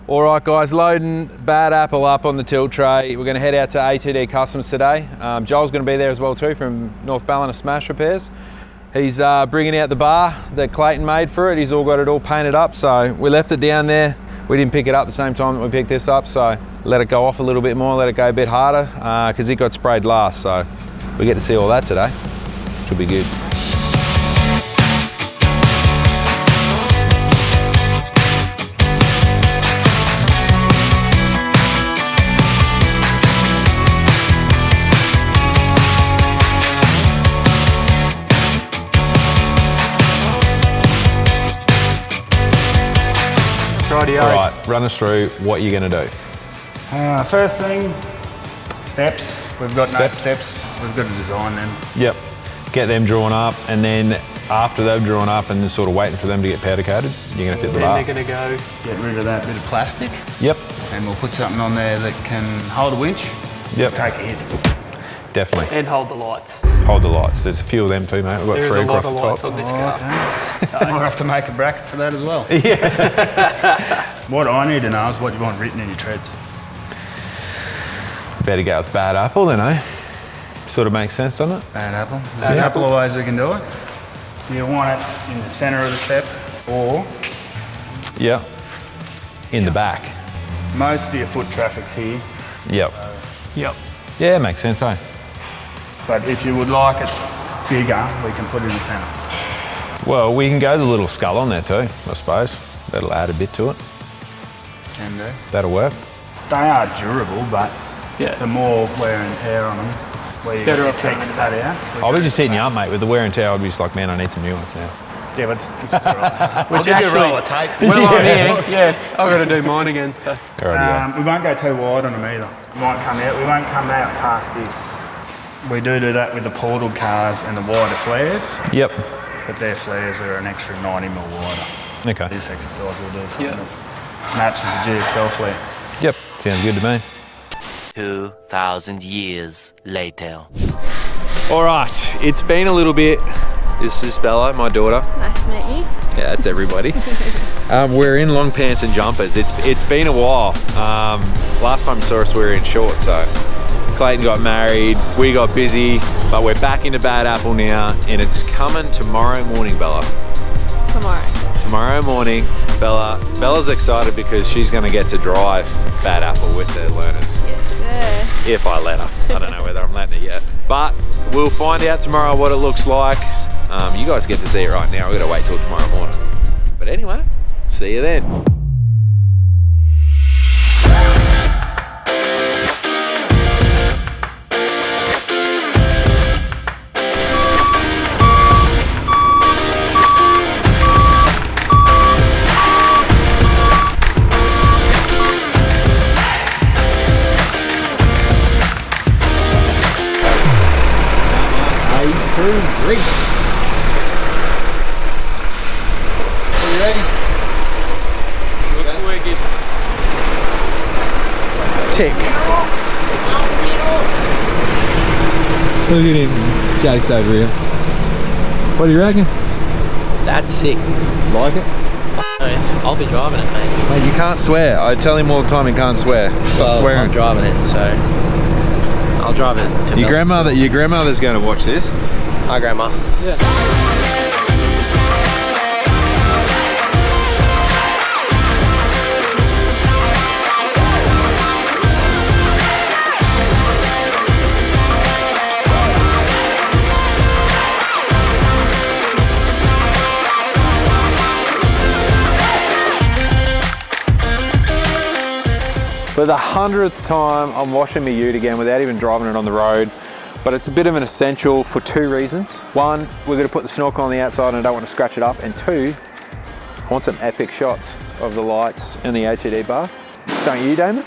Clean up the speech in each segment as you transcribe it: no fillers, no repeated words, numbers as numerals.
All right guys, loading Bad Apple up on the tilt tray. We're going to head out to ATD Customs today. Joel's going to be there as well too from North Ballina Smash Repairs. He's bringing out the bar that Clayton made for it. He's all got it all painted up, so we left it down there. We didn't pick it up the same time that we picked this up, so let it go off a little bit more, let it go a bit harder, because it got sprayed last, so we get to see all that today. Should be good. Rightio. All right, run us through what you're going to do. First thing, steps. We've got no steps. We've got to design them. Yep. Get them drawn up, and then after they've drawn up and sort of waiting for them to get powder coated, you're going to fit the bar. Then they're going to go get rid of that bit of plastic. Yep. And we'll put something on there that can hold a winch. Yep. Take a hit. Definitely. And hold the lights. Hold the lights. There's a few of them too, mate. We've got There three is a lot across of the lights top. on this car. Okay. Might have to make a bracket for that as well. Yeah. What I need to know is what you want written in your treads. Better go with Bad Apple then, eh? Sort of makes sense, doesn't it? Bad apple. There's a couple of ways we can do it. You want it in the centre of the step, or Yeah. In the back. most of your foot traffic's here. Yep. Yep. Yeah, makes sense, eh? But if you would like it bigger, we can put it in the centre. Well, we can go the little skull on there too, I suppose. That'll add a bit to it. Can do. That'll work. They are durable, but Yeah. the more wear and tear on them, where you Better get off your taking text it cut out. I'll be just hitting you up, mate, with the wear and tear. I'd be just like, man, I need some new ones now. Yeah, but it's all right. Which I'll give you a actually- roll of tape. Well, I'm here. Yeah, I've got to do mine again. So. Alrighty, We won't go too wide on them either. We won't come out. We won't come out past this. We do that with the portal cars and the wider flares, Yep. but their flares are an extra 90mm wider. Okay. This exercise will do something Yeah. that matches the GXL flare. Yep. Sounds good to me. 2,000 years later. All right, it's been a little bit. This is Bella, my daughter. Nice to meet you. Yeah, that's everybody. We're in long pants and jumpers. It's been a while. Last time you saw us, we were in shorts. So Clayton got married, we got busy, but we're back into Bad Apple now, and it's coming tomorrow morning, Bella. Tomorrow morning, Bella's excited because she's going to get to drive Bad Apple with the learners. Yes, sir. If I let her. I don't know whether I'm letting her yet. But we'll find out tomorrow what it looks like. You guys get to see it right now. We've got to wait till tomorrow morning. But anyway, see you then. Great. Are you ready? Looks wicked. Tick. Look at him. Jake's over here. What do you reckon? That's sick. Like it? I'll be driving it, mate. Mate, you can't swear. I tell him all the time he can't swear. Stop Well, swearing. I'm driving it, so I'll drive it to Your grandmother's going to watch this. Hi, Grandma. For the 100th time, I'm washing my ute again without even driving it on the road. But it's a bit of an essential for two reasons. One, we're gonna put the snorkel on the outside and I don't want to scratch it up. And two, I want some epic shots of the lights and the ATD bar. Don't you, Damon?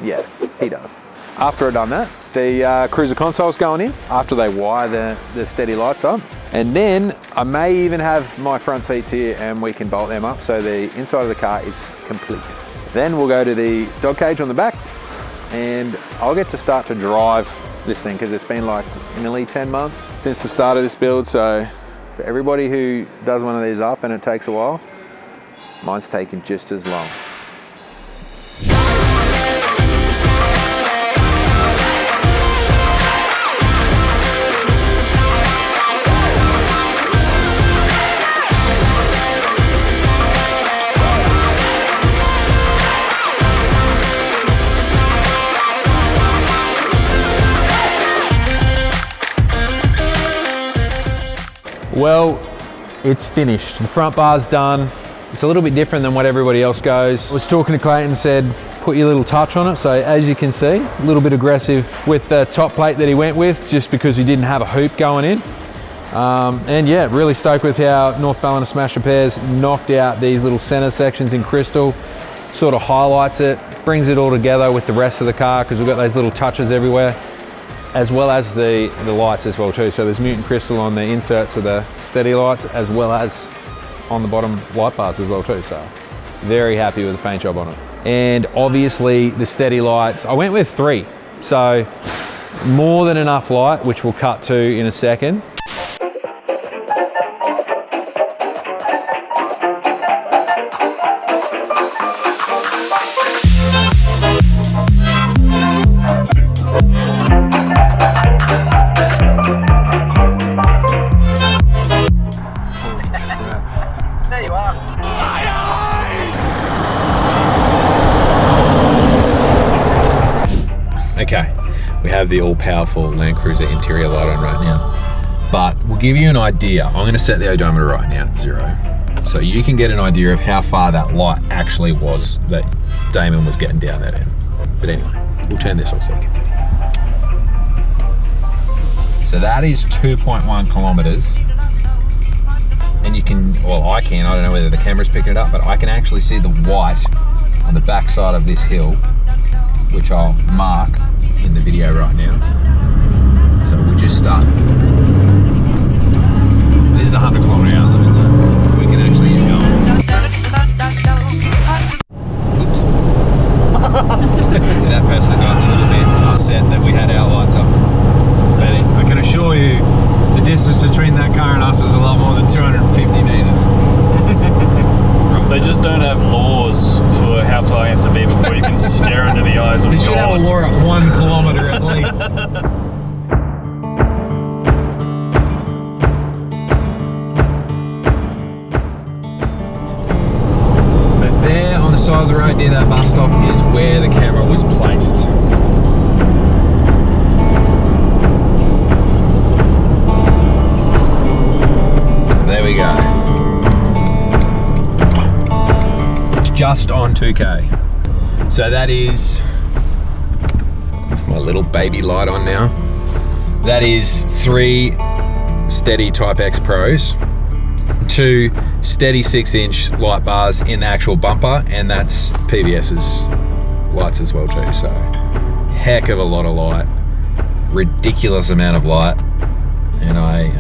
Yeah, he does. After I've done that, the cruiser console's going in after they wire the Stedi lights up. And then I may even have my front seats here and we can bolt them up so the inside of the car is complete. Then we'll go to the dog cage on the back and I'll get to start to drive this thing because it's been like nearly 10 months since the start of this build. So for everybody who does one of these up and it takes a while, mine's taken just as long. Well, it's finished. The front bar's done. It's a little bit different than what everybody else goes. I was talking to Clayton and said, put your little touch on it. So as you can see, a little bit aggressive with the top plate that he went with, just because he didn't have a hoop going in. And yeah, really stoked with how North Ballina Smash Repairs knocked out these little center sections in crystal. Sort of highlights it, brings it all together with the rest of the car, because we've got those little touches everywhere, as well as the lights as well too. So there's mutant crystal on the inserts of the Stedi lights, as well as on the bottom light bars as well too. So very happy with the paint job on it. And obviously the Stedi lights, I went with 3. So more than enough light, which we'll cut to in a second. Okay, we have the all-powerful Land Cruiser interior light on right now, but we'll give you an idea. I'm going to set the odometer right now at 0, so you can get an idea of how far that light actually was that Damon was getting down that end. But anyway, we'll turn this off so you can see. So that is 2.1 kilometers, and you can, well, I don't know whether the camera's picking it up, but I can actually see the white on the back side of this hill, which I'll mark in the video right now. So we'll just start. This is 100 kilometer hours on it, so we can actually get going. Whoops. So that person got a little bit upset that we had our lights up. But I can assure you, the distance between that car and us is a lot more than 250 meters. They just don't have laws for how far you have to be before you can stare into the eyes of God. They should have a law at 1 kilometer at least. But there on the side of the road near that bus stop is where the camera was placed. There we go. Just on 2K. So that is, with my little baby light on now, that is 3 Stedi Type X Pros, 2 Stedi 6-inch light bars in the actual bumper, and that's PBS's lights as well too. So heck of a lot of light, ridiculous amount of light, and I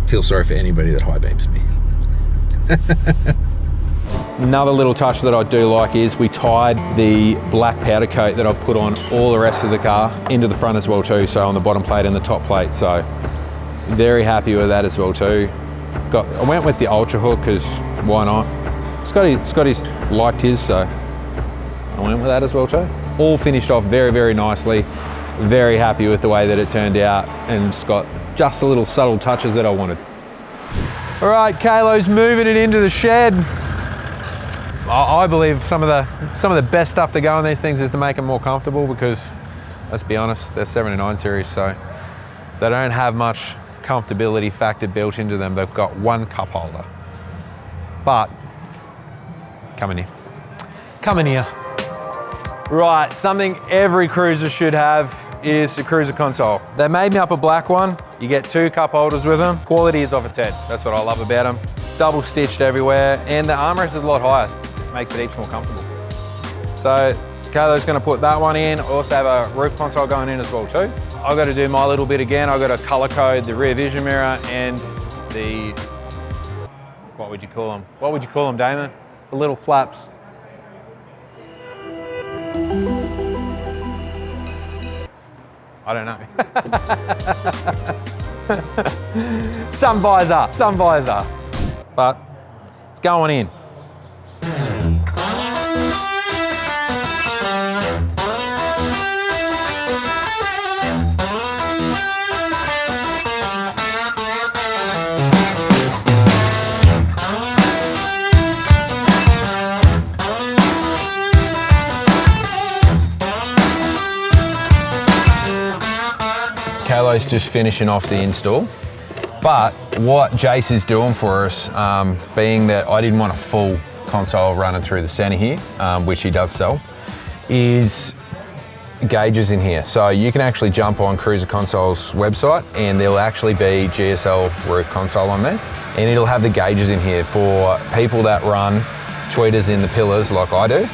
feel sorry for anybody that high beams me. Another little touch that I do like is we tied the black powder coat that I've put on all the rest of the car into the front as well too, so on the bottom plate and the top plate, so very happy with that as well too. I went with the Ultra Hook because why not? Scotty's liked his, so I went with that as well too. All finished off very, very nicely. Very happy with the way that it turned out, and it's got just the little subtle touches that I wanted. All right, Kalo's moving it into the shed. I believe some of the best stuff to go on these things is to make them more comfortable, because let's be honest, they're 79 series, so they don't have much comfortability factor built into them. They've got 1 cup holder. But come in here. Right, something every cruiser should have is a cruiser console. They made me up a black one. You get 2 cup holders with them. Quality is off its head. That's what I love about them. Double stitched everywhere, and the armrest is a lot higher. Makes it heaps more comfortable. So Kayla's going to put that one in. I also have a roof console going in as well too. I've got to do my little bit again. I've got to color code the rear vision mirror and the, what would you call them? What would you call them, Damon? The little flaps. I don't know. Some visor. But it's going in. Kalo's just finishing off the install. But what Jace is doing for us, being that I didn't want a full console running through the center here, which he does sell, is gauges in here. So you can actually jump on Cruiser Console's website and there'll actually be GSL roof console on there. And it'll have the gauges in here for people that run tweeters in the pillars like I do.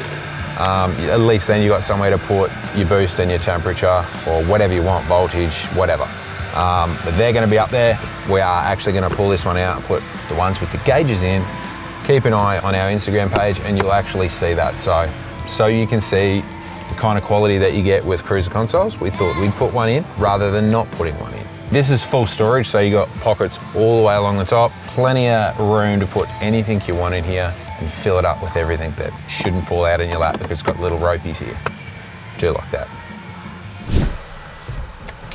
At least then you've got somewhere to put your boost and your temperature or whatever you want, voltage, whatever. But they're going to be up there. We are actually going to pull this one out and put the ones with the gauges in. Keep an eye on our Instagram page and you'll actually see that. So you can see the kind of quality that you get with Cruiser Consoles. We thought we'd put one in rather than not putting one in. This is full storage, so you got pockets all the way along the top. Plenty of room to put anything you want in here and fill it up with everything that shouldn't fall out in your lap because it's got little ropies here. Do like that.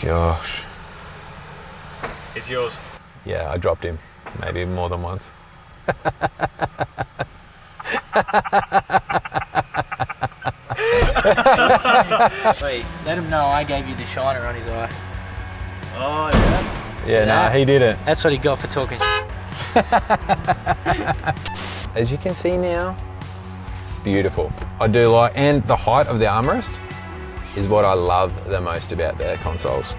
Gosh. It's yours. Yeah, I dropped him. Maybe more than once. Wait, let him know I gave you the shiner on his eye. Oh, yeah? Yeah, nah, he didn't. That's what he got for talking. As you can see now, beautiful. I do like, and the height of the armrest is what I love the most about their consoles.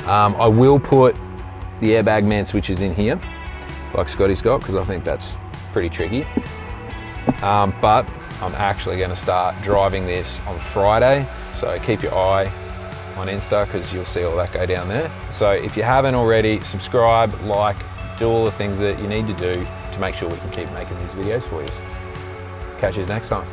I will put the airbag man switches in here, like Scotty's got, because I think that's pretty tricky. But I'm actually going to start driving this on Friday, so keep your eye on Insta because you'll see all that go down there. So if you haven't already, subscribe, like, do all the things that you need to do to make sure we can keep making these videos for you. Catch you next time.